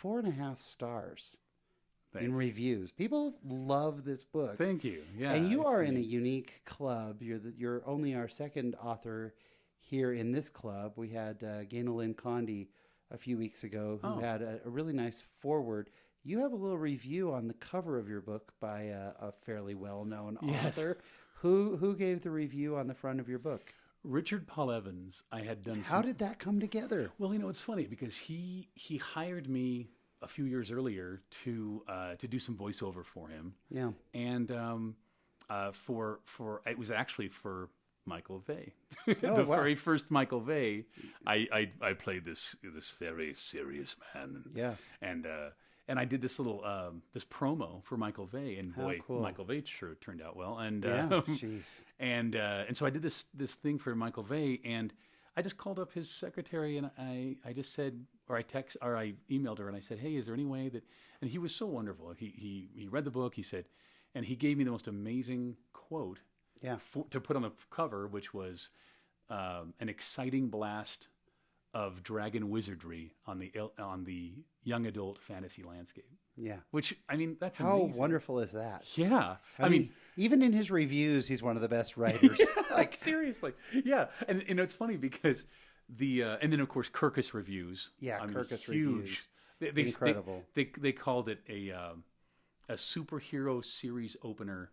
4.5 stars in reviews. People love this book. Thank you. Yeah, and you are in a unique club. You're only our second author here in this club. We had Gainalyn Condi a few weeks ago who had a really nice foreword. You have a little review on the cover of your book by a fairly well-known author. Who gave the review on the front of your book? Richard Paul Evans. I had done. How did that come together? Well, it's funny because he hired me a few years earlier to do some voiceover for him. Yeah. And for it was actually for Michael Vey. Very first Michael Vey, I played this very serious man. And I did this little this promo for Michael Vey, and cool. Michael Vey sure turned out well. And and so I did this thing for Michael Vey, and I just called up his secretary, and I just said, or I emailed her, and I said, hey, is there any way that? And he was so wonderful. He read the book. He said, and he gave me the most amazing quote. Yeah. To put on the cover, which was an exciting blast of dragon wizardry on the young adult fantasy landscape. Yeah. Which, that's how amazing. wonderful is that? Yeah. I mean, even in his reviews, he's one of the best writers. Like seriously. Yeah. And it's funny because and then of course Kirkus reviews. Yeah, Kirkus reviews. Incredible. They called it a superhero series opener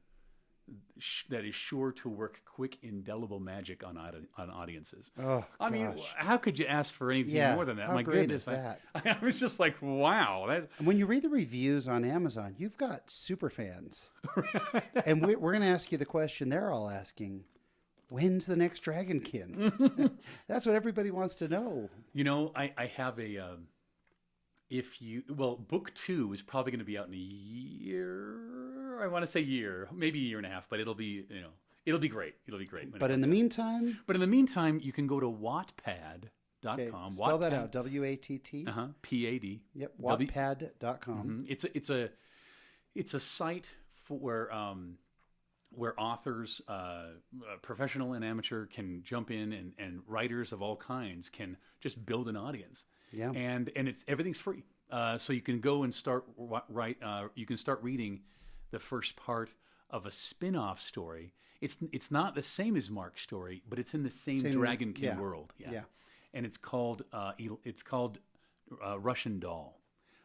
that is sure to work quick, indelible magic on audiences. Oh, gosh. How could you ask for anything more than that? How My great goodness, is that? I was just like, wow. And when you read the reviews on Amazon, you've got super fans. And we're going to ask you the question they're all asking. When's the next Dragonkin? That's what everybody wants to know. I have a... book 2 is probably going to be out in a year. I want to say maybe a year and a half, but it'll be great. It'll be great. But in the meantime, you can go to Wattpad.com. Okay, spell that out. WATT. PAD. Yep. Wattpad.com. It's a site where authors, professional and amateur, can jump in, and writers of all kinds can just build an audience. Yeah. And everything's free. So you can go and start you can start reading the first part of a spin-off story. It's not the same as Mark's story, but it's in the same Dragonkin world. Yeah. And it's called Russian Doll,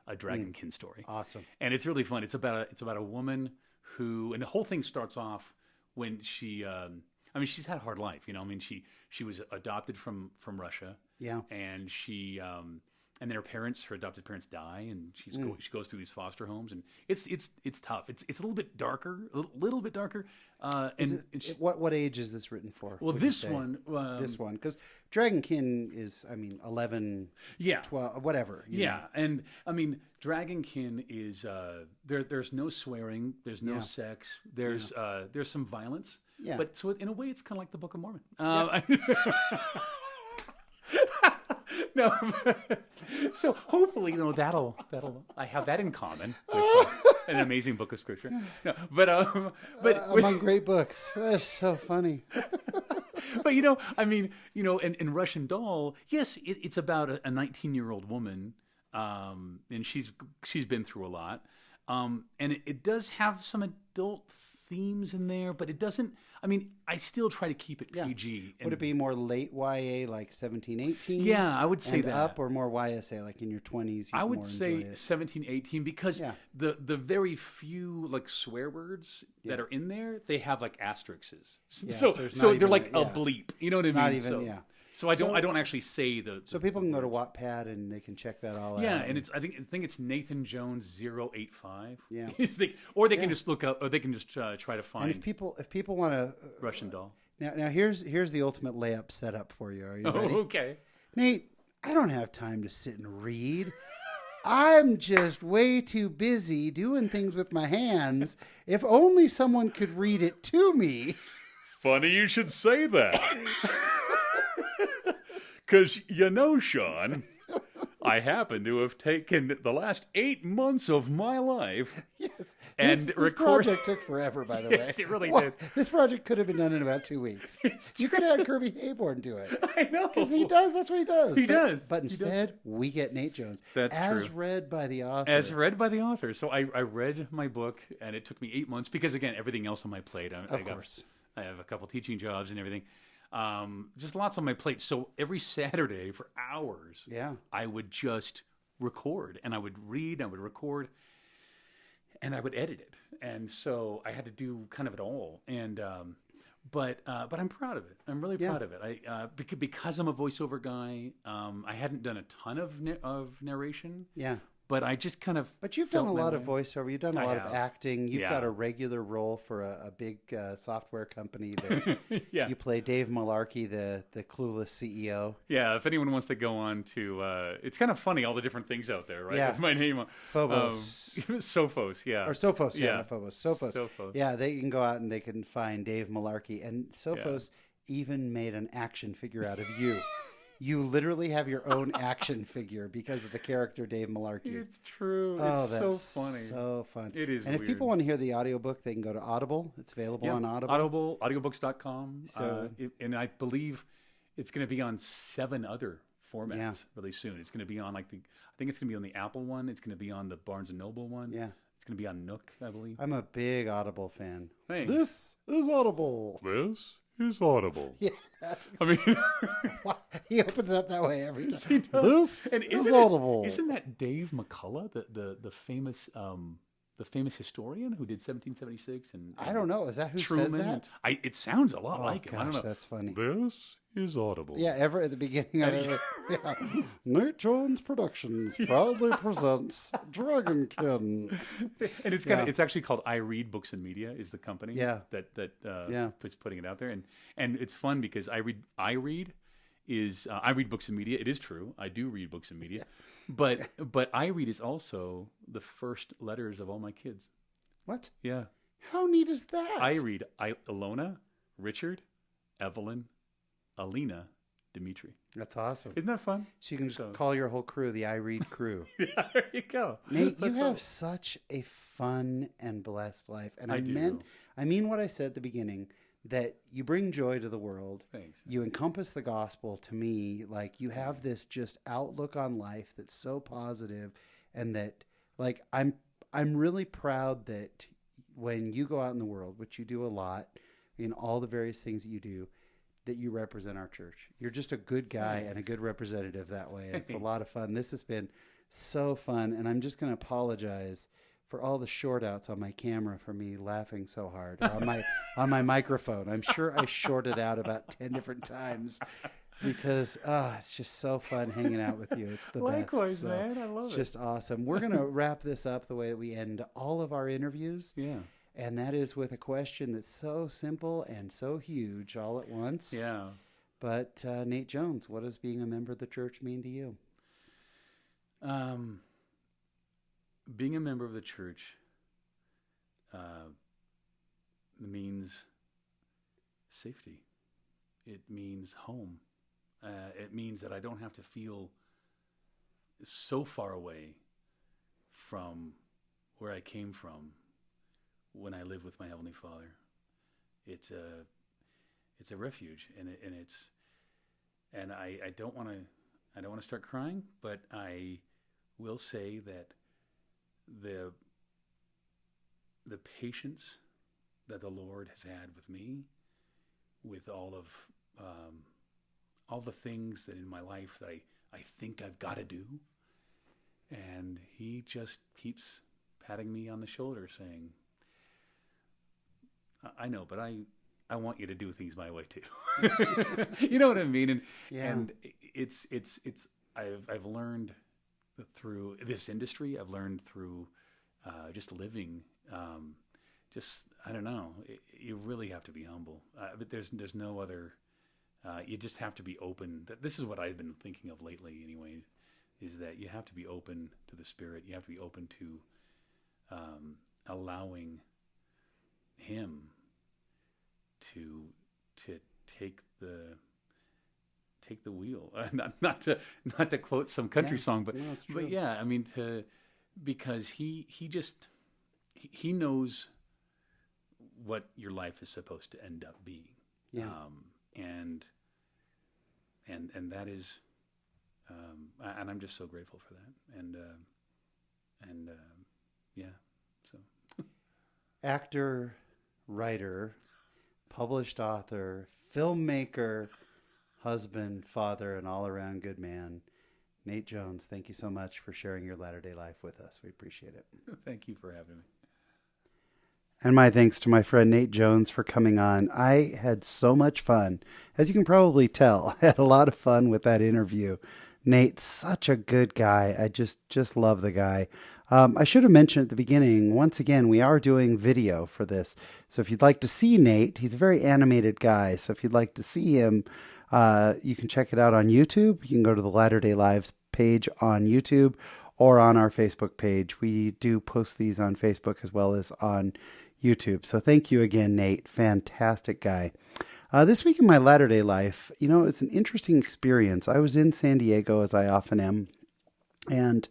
a Dragonkin story. Awesome. And it's really fun. It's about a woman who, and the whole thing starts off when she she's had a hard life, she was adopted from Russia. Yeah. And she and then her adopted parents die, and she goes through these foster homes, and it's tough. It's a little bit darker, what age is this written for? Well, this one, because Dragonkin is 11, 12, whatever. And Dragonkin is there's no swearing, there's no sex, there's some violence. Yeah. But so in a way, it's kind of like the Book of Mormon. No, so hopefully, that'll I have that in common with an amazing book of scripture. No, but among great books, that's so funny. But in Russian Doll, yes, it's about a 19-year-old woman, and she's been through a lot, and it does have some adult themes in there, but it doesn't. I mean, I still try to keep it PG. Would it be more late YA, like 17, 18? Yeah, I would say and that. Up, or more YSA, like in your 20s? I would say 17, 18, because the very few like swear words that are in there, they have like asterisks. Yeah, so they're like a bleep. You know what I mean? Not even, So I don't actually say the so people can go to Wattpad and they can check that all out. Yeah, and I think it's Nathan Jones 085. Yeah, or they can just look up, or they can just try to find. And if people want to Russian Doll. Now here's the ultimate layup setup for you. Are you ready? Okay. Nate, I don't have time to sit and read. I'm just way too busy doing things with my hands. If only someone could read it to me. Funny you should say that. Because, Sean, I happen to have taken the last 8 months of my life. Yes. And this project took forever, by the way. Yes, it really did. This project could have been done in about 2 weeks. You could have had Kirby Hayborn do it. I know. Because that's what he does. He does. But instead, we get Nate Jones. That's true. As read by the author. As read by the author. So I read my book, and it took me 8 months, because, again, everything else on my plate. Of course. I have a couple teaching jobs and everything. Just lots on my plate. So every Saturday for hours, I would just record, and I would read, I would record, and I would edit it. And so I had to do kind of it all. And but I'm proud of it. I'm really proud of it. Because I'm a voiceover guy. I hadn't done a ton of narration. Yeah. But I just kind of. But you've done a lot of voiceover. You've done a lot of acting. You've got a regular role for a big software company. That You play Dave Malarkey, the clueless CEO. Yeah. If anyone wants to go on to, it's kind of funny, all the different things out there, right? With my name on Phobos. Sophos, yeah. Or Sophos, not Phobos. Sophos. Sophos. Yeah, they can go out and they can find Dave Malarkey. And Sophos even made an action figure out of you. You literally have your own action figure because of the character Dave Malarkey. It's true. Oh, it's that's so funny. So fun. It is And if people want to hear the audiobook, they can go to Audible. It's available on Audible. Audible, audiobooks.com. And I believe it's going to be on 7 other formats really soon. It's going to be on I think it's going to be on the Apple one. It's going to be on the Barnes & Noble one. Yeah. It's going to be on Nook, I believe. I'm a big Audible fan. Hey. This is Audible. This is Audible. Yeah, he opens it up that way every time. He does. This is Audible. Isn't that Dave McCullough, the famous historian who did 1776? And I don't know. Is that who Truman says that? It sounds a lot like him. Gosh, I don't know. That's funny. This is Audible. Yeah, ever at the beginning of it. Nate Jones Productions proudly presents Dragonkin. And it's actually called I Read Books and Media is the company that puts putting it out there. And it's fun because I read books and media. It is true. I do read books and media. But I read is also the first letters of all my kids. What? Yeah. How neat is that? I read Ilona, Richard, Evelyn, Alina, Dimitri. That's awesome. Isn't that fun? So you can just call your whole crew the I Read crew. Yeah, there you go. Nate, you have such a fun and blessed life. And I mean what I said at the beginning, that you bring joy to the world. Thanks. You encompass the gospel to me. Like, you have this just outlook on life that's so positive, and that, like, I'm really proud that when you go out in the world, which you do a lot in all the various things that you do, that you represent our church. You're just a good guy and a good representative that way. And it's a lot of fun. This has been so fun. And I'm just going to apologize for all the short outs on my camera for me laughing so hard on my microphone. I'm sure I shorted out about 10 different times because it's just so fun hanging out with you. It's the Likewise, best. man. I love it. It's just awesome. We're going to wrap this up the way that we end all of our interviews. Yeah. And that is with a question that's so simple and so huge all at once. Yeah. But Nate Jones, what does being a member of the church mean to you? Being a member of the church means safety. It means home. It means that I don't have to feel so far away from where I came from when I live with my Heavenly Father. it's a refuge, and I don't want to start crying, but I will say that the patience that the Lord has had with me, with all the things that in my life that I think I've got to do, and He just keeps patting me on the shoulder, saying, "I know, but I want you to do things my way too." You know what I mean? And it's I've learned through this industry. I've learned through just living. I don't know. You really have to be humble. But there's no other. You just have to be open. This is what I've been thinking of lately, anyway. Is that you have to be open to the Spirit. You have to be open to allowing Him to take the wheel. Not to quote some country song, but yeah, I mean because he knows what your life is supposed to end up being. Yeah. And that is, and I'm just so grateful for that. And yeah, so. Actor, writer, published author, filmmaker, husband, father, and all-around good man, Nate Jones, thank you so much for sharing your latter-day life with us. We appreciate it. Thank you for having me. And my thanks to my friend Nate Jones for coming on. I had so much fun. As you can probably tell, I had a lot of fun with that interview. Nate's such a good guy. I just love the guy. I should have mentioned at the beginning, once again, we are doing video for this. So if you'd like to see Nate, he's a very animated guy. So if you'd like to see him, you can check it out on YouTube. You can go to the Latter Day Lives page on YouTube or on our Facebook page. We do post these on Facebook as well as on YouTube. So thank you again, Nate. Fantastic guy. This week in my latter-day life, it's an interesting experience. I was in San Diego, as I often am, and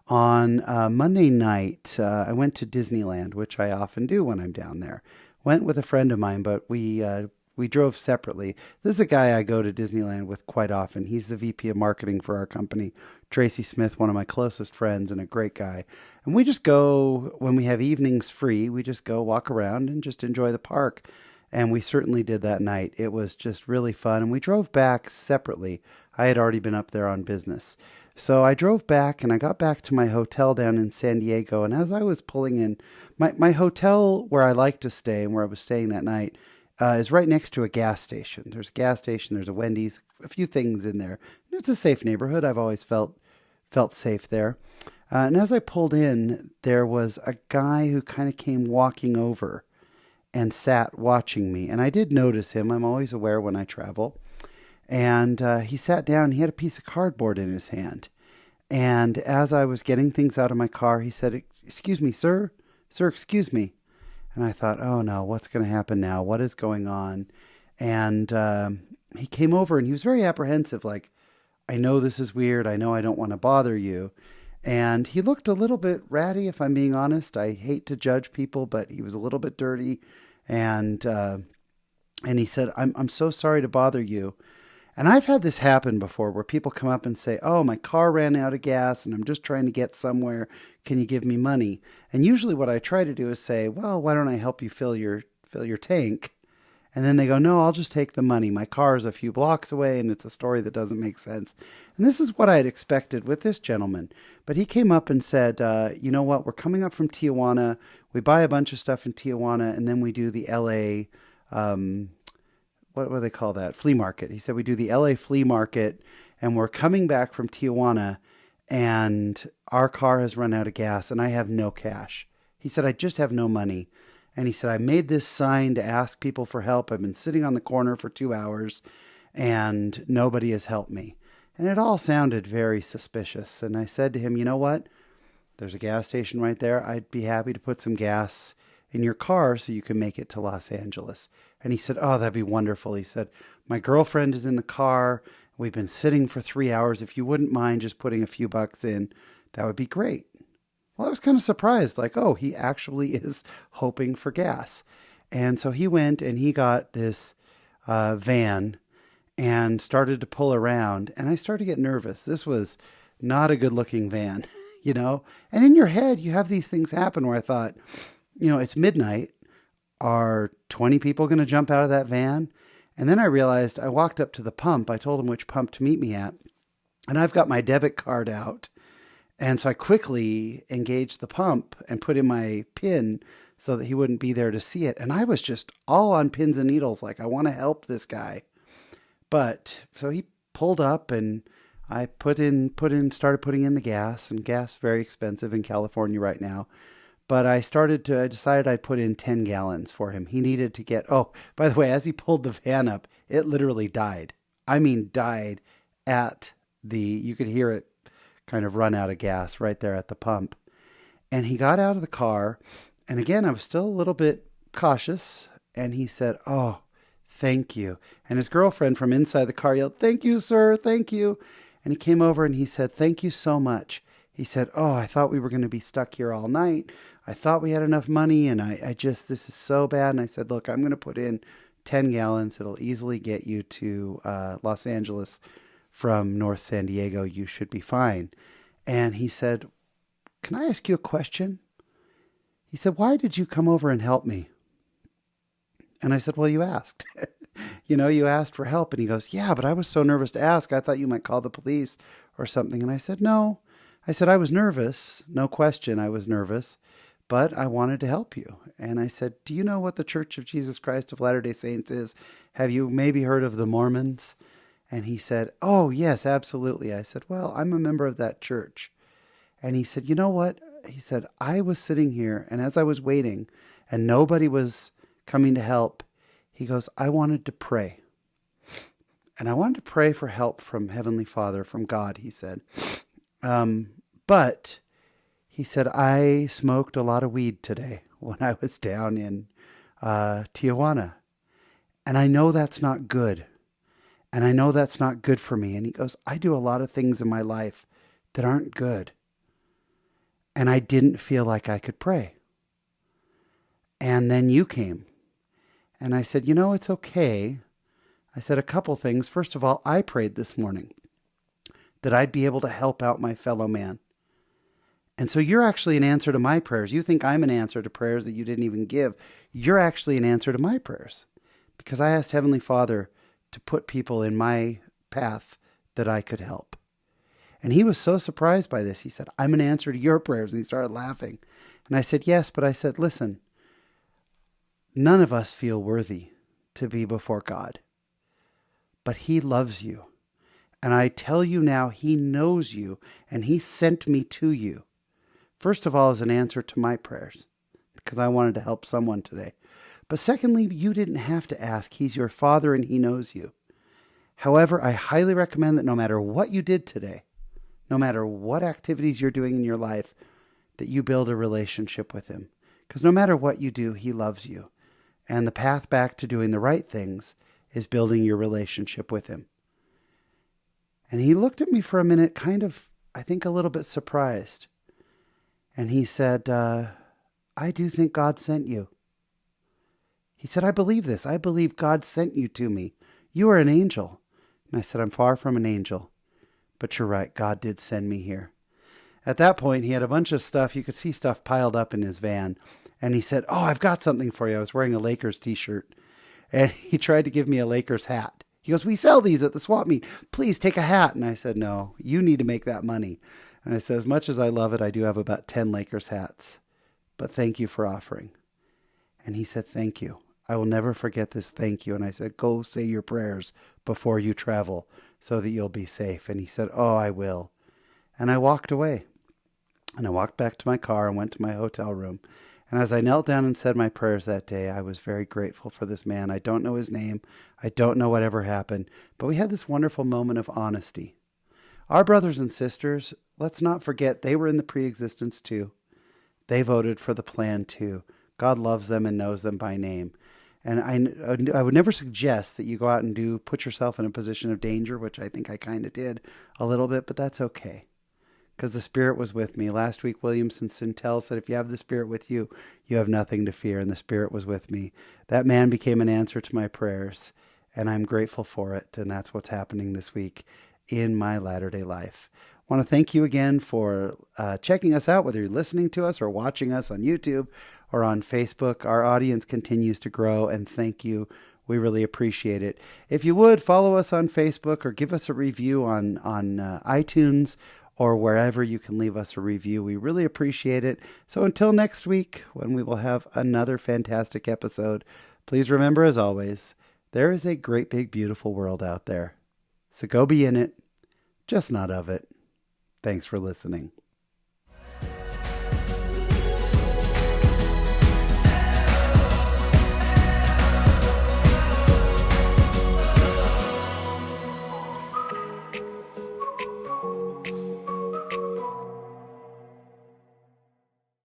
on Monday night, I went to Disneyland, which I often do when I'm down there. Went with a friend of mine, but we drove separately. This is a guy I go to Disneyland with quite often. He's the VP of marketing for our company, Tracy Smith, one of my closest friends and a great guy. And we just go, when we have evenings free, we just go walk around and just enjoy the park. And we certainly did that night. It was just really fun. And we drove back separately. I had already been up there on business. So I drove back and I got back to my hotel down in San Diego. And as I was pulling in, my hotel where I like to stay and where I was staying that night is right next to a gas station. There's a gas station, there's a Wendy's, a few things in there. It's a safe neighborhood. I've always felt safe there. And as I pulled in, there was a guy who kind of came walking over and sat watching me. And I did notice him. I'm always aware when I travel. And he sat down. He had a piece of cardboard in his hand. And as I was getting things out of my car, he said, "Excuse me, sir. Sir, excuse me." And I thought, oh no, what's going to happen now? What is going on? And he came over and he was very apprehensive. Like, I know this is weird. I know I don't want to bother you. And he looked a little bit ratty, if I'm being honest. I hate to judge people, but he was a little bit dirty. And he said, I'm so sorry to bother you. And I've had this happen before where people come up and say, "Oh, my car ran out of gas and I'm just trying to get somewhere. Can you give me money?" And usually what I try to do is say, "Well, why don't I help you fill your tank?" And then they go, "No, I'll just take the money. My car is a few blocks away," and it's a story that doesn't make sense. And this is what I had expected with this gentleman. But he came up and said, "You know what? We're coming up from Tijuana. We buy a bunch of stuff in Tijuana, and then we do the LA, what do they call that? Flea market." He said, "We do the LA flea market, and we're coming back from Tijuana, and our car has run out of gas, and I have no cash." He said, "I just have no money." And he said, "I made this sign to ask people for help. I've been sitting on the corner for 2 hours and nobody has helped me." And it all sounded very suspicious. And I said to him, "You know what? There's a gas station right there. I'd be happy to put some gas in your car so you can make it to Los Angeles." And he said, "Oh, that'd be wonderful." He said, "My girlfriend is in the car. We've been sitting for 3 hours. If you wouldn't mind just putting a few bucks in, that would be great." Well, I was kind of surprised, like, oh, he actually is hoping for gas. And so he went and he got this van and started to pull around, and I started to get nervous. This was not a good-looking van, you know? And in your head, you have these things happen where I thought, you know, it's midnight. Are 20 people going to jump out of that van? And then I realized, I walked up to the pump. I told him which pump to meet me at, and I've got my debit card out. And so I quickly engaged the pump and put in my PIN so that he wouldn't be there to see it. And I was just all on pins and needles, like, I want to help this guy. But so he pulled up, and I started putting in the gas, and gas is very expensive in California right now. But I decided I'd put in 10 gallons for him. He needed to get, oh, by the way, as he pulled the van up, it literally died. I mean, died you could hear it kind of run out of gas right there at the pump. And he got out of the car, and again, I was still a little bit cautious, and he said, "Oh, thank you." And his girlfriend from inside the car yelled, "Thank you, sir, thank you." And he came over and he said, "Thank you so much." He said, "Oh, I thought we were going to be stuck here all night. I thought we had enough money, and this is so bad." And I said, "Look, I'm going to put in 10 gallons. It'll easily get you to Los Angeles from North San Diego. You should be fine." And he said, "Can I ask you a question?" He said, "Why did you come over and help me?" And I said, "Well, you asked." You asked for help. And he goes, "Yeah, but I was so nervous to ask. I thought you might call the police or something." And I said, "No." I said, "I was nervous. No question, I was nervous. But I wanted to help you." And I said, "Do you know what the Church of Jesus Christ of Latter-day Saints is? Have you maybe heard of the Mormons?" And he said, "Oh, yes, absolutely." I said, "Well, I'm a member of that church." And he said, "You know what?" He said, "I was sitting here, and as I was waiting, and nobody was coming to help," he goes, "I wanted to pray. And I wanted to pray for help from Heavenly Father, from God," he said. But he said, "I smoked a lot of weed today when I was down in Tijuana. And I know that's not good. And I know that's not good for me." And he goes, "I do a lot of things in my life that aren't good. And I didn't feel like I could pray. And then you came." And I said, "It's okay." I said a couple things. First of all, I prayed this morning that I'd be able to help out my fellow man. And so you're actually an answer to my prayers. You think I'm an answer to prayers that you didn't even give. You're actually an answer to my prayers, because I asked Heavenly Father to put people in my path that I could help. And he was so surprised by this. He said, "I'm an answer to your prayers." And he started laughing. And I said, "Yes," but I said, "Listen, none of us feel worthy to be before God. But he loves you. And I tell you now, he knows you, and he sent me to you. First of all, as an answer to my prayers, because I wanted to help someone today. But secondly, you didn't have to ask. He's your Father, and he knows you. However, I highly recommend that no matter what you did today, no matter what activities you're doing in your life, that you build a relationship with him. Because no matter what you do, he loves you. And the path back to doing the right things is building your relationship with him." And he looked at me for a minute, kind of, I think, a little bit surprised. And he said, "I do think God sent you." He said, "I believe this. I believe God sent you to me. You are an angel." And I said, "I'm far from an angel. But you're right. God did send me here." At that point, he had a bunch of stuff. You could see stuff piled up in his van. And he said, "Oh, I've got something for you." I was wearing a Lakers t-shirt. And he tried to give me a Lakers hat. He goes, "We sell these at the swap meet. Please take a hat." And I said, "No, you need to make that money." And I said, "As much as I love it, I do have about 10 Lakers hats. But thank you for offering." And he said, "Thank you. I will never forget this thank you." And I said, "Go say your prayers before you travel so that you'll be safe." And he said, "Oh, I will." And I walked away. And I walked back to my car and went to my hotel room. And as I knelt down and said my prayers that day, I was very grateful for this man. I don't know his name. I don't know whatever happened. But we had this wonderful moment of honesty. Our brothers and sisters, let's not forget, they were in the pre-existence too. They voted for the plan too. God loves them and knows them by name. And I would never suggest that you go out and put yourself in a position of danger, which I think I kind of did a little bit, but that's okay. Because the Spirit was with me. Last week, Williamson Sintel said, if you have the Spirit with you, you have nothing to fear. And the Spirit was with me. That man became an answer to my prayers. and I'm grateful for it. And that's what's happening this week in my latter-day life. I want to thank you again for checking us out, whether you're listening to us or watching us on YouTube or on Facebook. Our audience continues to grow, and thank you. We really appreciate it. If you would, follow us on Facebook or give us a review on iTunes or wherever you can leave us a review. We really appreciate it. So until next week, when we will have another fantastic episode, please remember, as always, there is a great, big, beautiful world out there. So go be in it, just not of it. Thanks for listening.